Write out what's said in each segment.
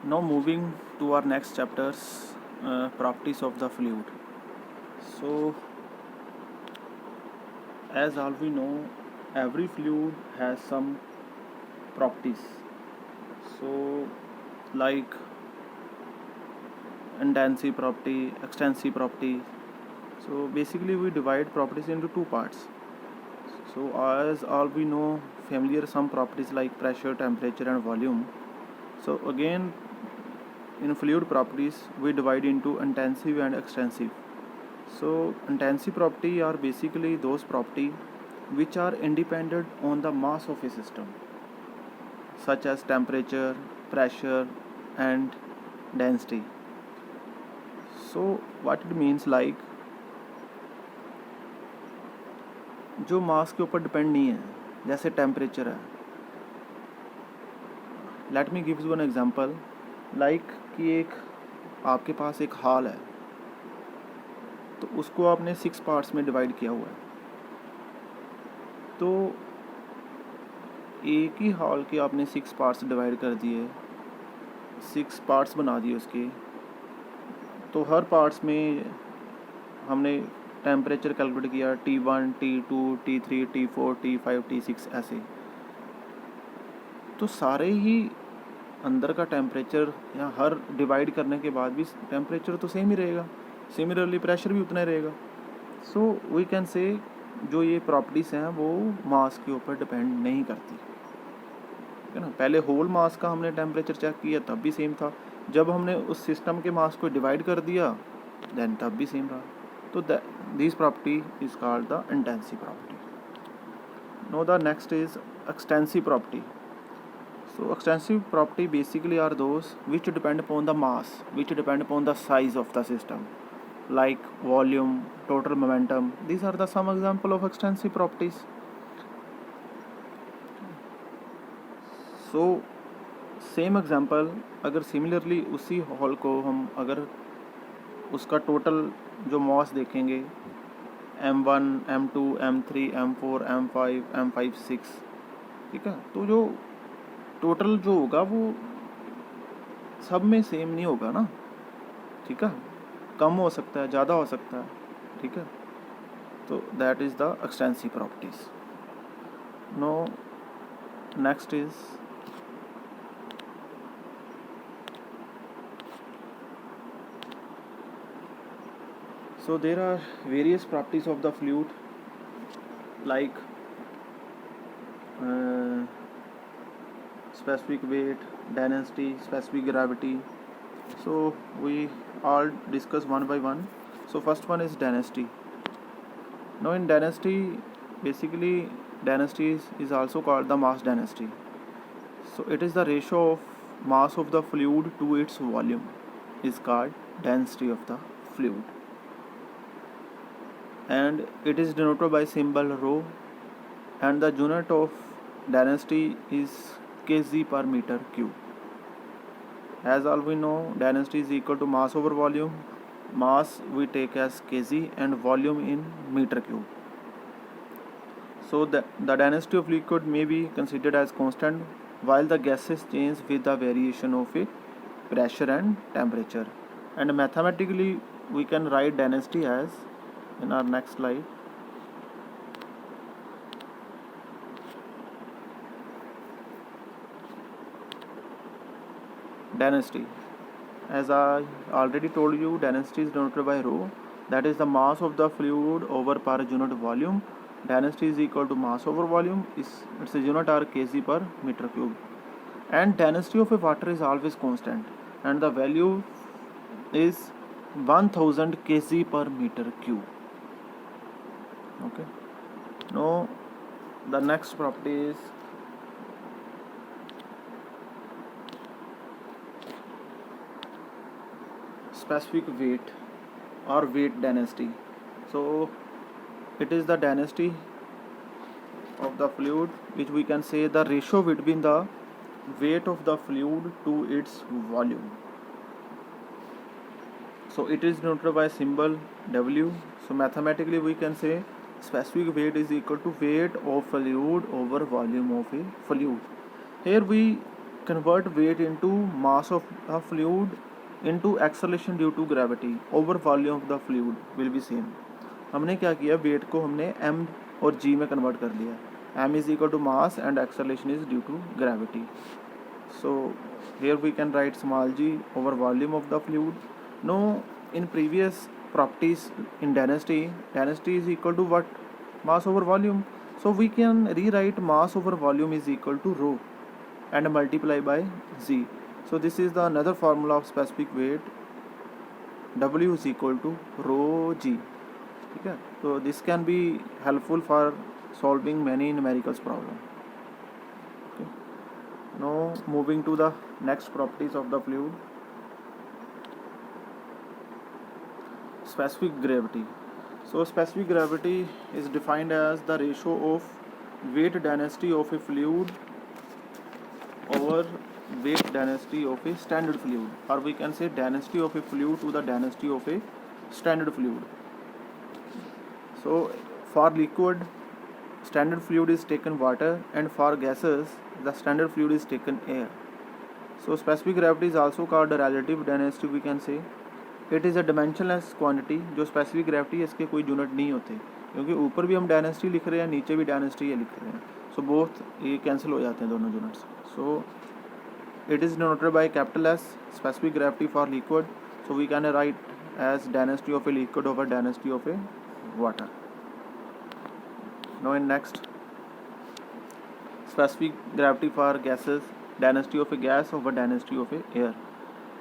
Now moving to our next chapters, properties of the fluid. So as all we know, every fluid has some properties. So like intensive property, extensive property. So basically we divide properties into two parts. So as all we know, familiar some properties like pressure, temperature and volume. So again, in fluid properties we divide into intensive and extensive. So intensive property are basically those property which are independent on the mass of a system, such as temperature, pressure and density. So what it means like जो मास के ऊपर depend नहीं है, जैसे temperature है. Let me give you an example like कि एक आपके पास एक हॉल है, तो उसको आपने 6 पार्ट्स में डिवाइड किया हुआ है. तो एक ही हॉल के आपने 6 पार्ट्स डिवाइड कर दिए, 6 पार्ट्स बना दिए उसके. तो हर पार्ट्स में हमने टेम्परेचर कैलकुलेट किया, T1, T2, T3, T4, T5, T6 ऐसे. तो सारे ही अंदर का टेम्परेचर या हर डिवाइड करने के बाद भी टेम्परेचर तो सेम ही रहेगा, सिमिलरली प्रेशर भी उतना ही रहेगा. सो वी कैन से जो ये प्रॉपर्टीज़ हैं वो मास के ऊपर डिपेंड नहीं करती, ठीक है ना. पहले होल मास का हमने टेम्परेचर चेक किया तब भी सेम था, जब हमने उस सिस्टम के मास को डिवाइड कर दिया देन तब भी सेम रहा. तो this property is called the intensive property. Know the next is extensive property. So extensive property basically are those which depend upon the mass, which depend upon the size of the system, like volume, total momentum. These are the some example of extensive properties. So same example, अगर similarly उसी hall को हम अगर उसका total जो मास देखेंगे M1, M2, M3, M4, M5, M5, 6, ठीक है, तो जो टोटल जो होगा वो सब में सेम नहीं होगा ना, ठीक है, कम हो सकता है, ज़्यादा हो सकता है, ठीक है. तो that is the extensive properties. No next is so there are various properties of the fluid like specific weight, density, specific gravity. So we all discuss one by one. So first one is density. Now in density, basically density is also called the mass density. So it is the ratio of mass of the fluid to its volume is called density of the fluid, and it is denoted by symbol rho, and the unit of density is kg per meter cube. As all we know, density is equal to mass over volume. Mass we take as kg and volume in meter cube. So the density of liquid may be considered as constant while the gases change with the variation of a pressure and temperature. And mathematically we can write density as, in our next slide, density. As I already told you, density is denoted by rho, that is the mass of the fluid over per unit volume. Density is equal to mass over volume, it's a unit or kg per meter cube. And density of a water is always constant, and the value is 1000 kg per meter cube. Okay. Now the next property is specific weight or weight density. So it is the density of the fluid which we can say the ratio between the weight of the fluid to its volume. So it is denoted by symbol W. So mathematically we can say specific weight is equal to weight of fluid over volume of a fluid. Here we convert weight into mass of the fluid into acceleration due to gravity over volume of the fluid will be same. हमने क्या किया, wait को हमने m और g में convert कर लिया. m is equal to mass and acceleration is due to gravity. So here we can write small g over volume of the fluid. Now in previous properties in density is equal to what? Mass over volume. So we can rewrite mass over volume is equal to rho and multiply by z. So this is the another formula of specific weight. W is equal to rho g. ठीक है, so this can be helpful for solving many numericals problem. Okay. Now moving to the next properties of the fluid. Specific gravity. So specific gravity is defined as the ratio of weight density of a fluid over weight density of a standard fluid, or we can say density of a fluid to the density of a standard fluid. So for liquid, standard fluid is taken water, and for gases the standard fluid is taken air. So specific gravity is also called relative density, we can say. It is a dimensionless quantity. जो specific gravity है इसके कोई unit नहीं होते, क्योंकि ऊपर भी हम डेंसिटी लिख रहे हैं, नीचे भी डेंसिटी लिख रहे हैं. सो बोथ ये कैंसिल हो जाते हैं दोनों units. So it is denoted by capital S, specific gravity for liquid. So we can write as density of a liquid over density of a water. No in next, specific gravity for gases, density of a gas over density of a air.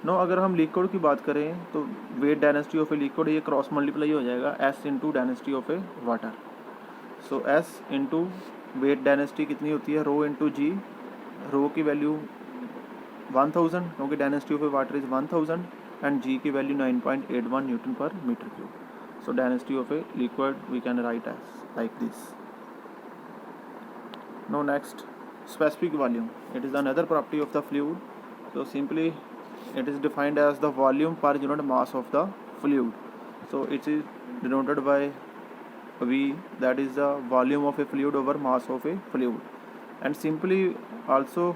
No अगर हम liquid की बात करें तो weight density of a liquid ये cross multiply हो जाएगा S into density of a water. So S into weight density कितनी होती है, रो इंटू जी. रो की वैल्यू 1000 क्योंकि density of a water is 1000 and g की value 9.81 newton per metre cube. So density of a liquid we can write as like this. No next, specific volume. It is another property of the fluid. So simply it is defined as the volume per unit mass of the fluid. So it is denoted by V, that is the volume of a fluid over mass of a fluid. And simply also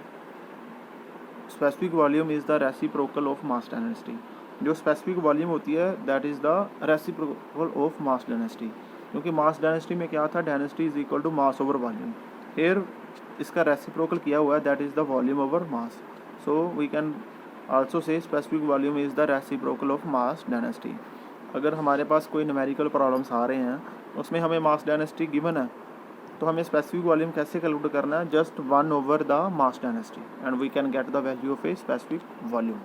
specific volume is the reciprocal of mass density. जो specific volume होती है that is the reciprocal of mass density. क्योंकि mass density में क्या था, density is equal to mass over volume. Here इसका reciprocal किया हुआ है, that is the volume over mass. So we can also say specific volume is the reciprocal of mass density. अगर हमारे पास कोई न्यूमेरिकल प्रॉब्लम्स आ रहे हैं उसमें हमें मास डेंसिटी गिवन है, तो हमें स्पेसिफिक वॉल्यूम कैसे कैलकुलेट करना है, just 1 over the mass density and we can get the value of a specific volume.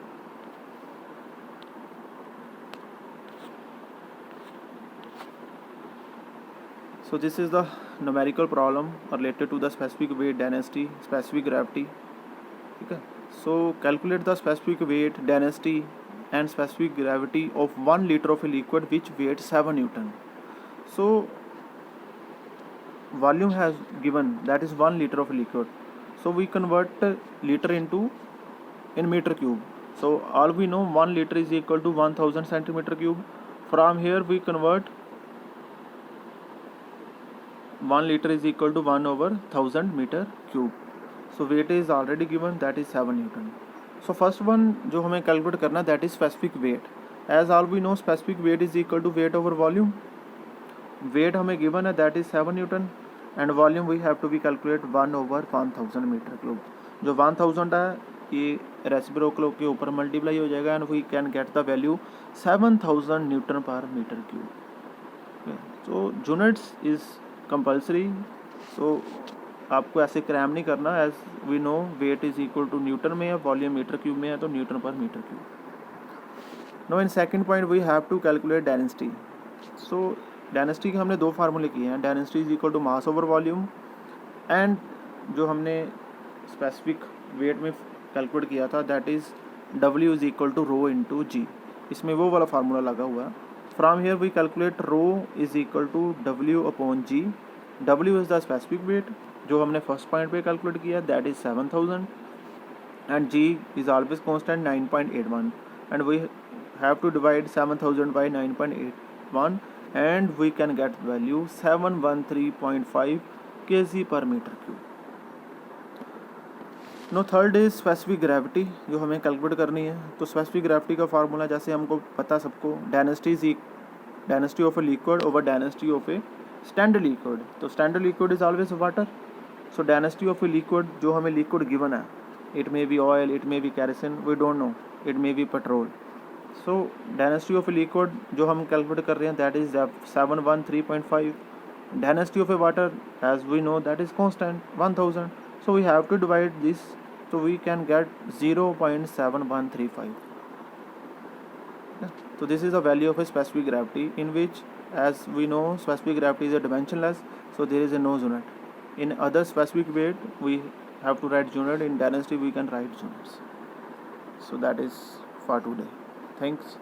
So this is the numerical problem related to the specific weight density, specific gravity. ठीक है, so calculate the specific weight density and specific gravity of 1 liter of a liquid which weighs 7 Newton. So volume has given, that is 1 liter of a liquid. So we convert liter into in meter cube. So all we know 1 liter is equal to 1000 centimeter cube. From here we convert 1 liter is equal to 1 over 1000 meter cube. So weight is already given, that is 7 Newton. So first one जो हमें calculate करना that is specific weight. As all we know specific weight is equal to weight over volume. Weight हमें given है that is 7 Newton and volume we have to be calculate 1 over 1000 meter cube. जो 1000 है ये reciprocal के ऊपर multiply हो जाएगा and we can get the value 7000 Newton per meter cube. Okay. So units is compulsory. So आपको ऐसे cram नहीं करना. As we know weight is equal to newton में है, वॉल्यूम मीटर क्यूब में है, तो newton per metre cube. No in second point we have to calculate density. So density के हमने दो फार्मूले किए हैं, density is equal to mass over volume and जो हमने स्पेसिफिक वेट में कैलकुलेट किया था that is W is equal to rho into g. इसमें वो वाला फार्मूला लगा हुआ है. From here we calculate rho is equal to W upon G. W is the specific weight जो हमने फर्स्ट पॉइंट पे कैलकुलेट किया, that is 7000 and G is always constant 9.81 and we have to divide 7000 by 9.81 and we can get value 713.5 kg per meter cube. No third is specific gravity, जो हमें calculate करनी है। तो specific gravity का formula जैसे हमको पता सबको, density of a liquid over density of a standard liquid. तो standard liquid is always water. So density of a liquid, जो हमें लिक्विड गिवन है, it may be oil, it may be kerosene, we don't know, it may be petrol. So density of a liquid जो हम calculate कर रहे हैं, that is 713.5. Density of a water, as we know, that is constant 1000. So we have to divide this, so we can get 0.7135. So this is the value of a specific gravity, in which, as we know, specific gravity is a dimensionless, so there is a no unit. In other specific weight we have to write unit, in density we can write units. So that is for today. Thanks.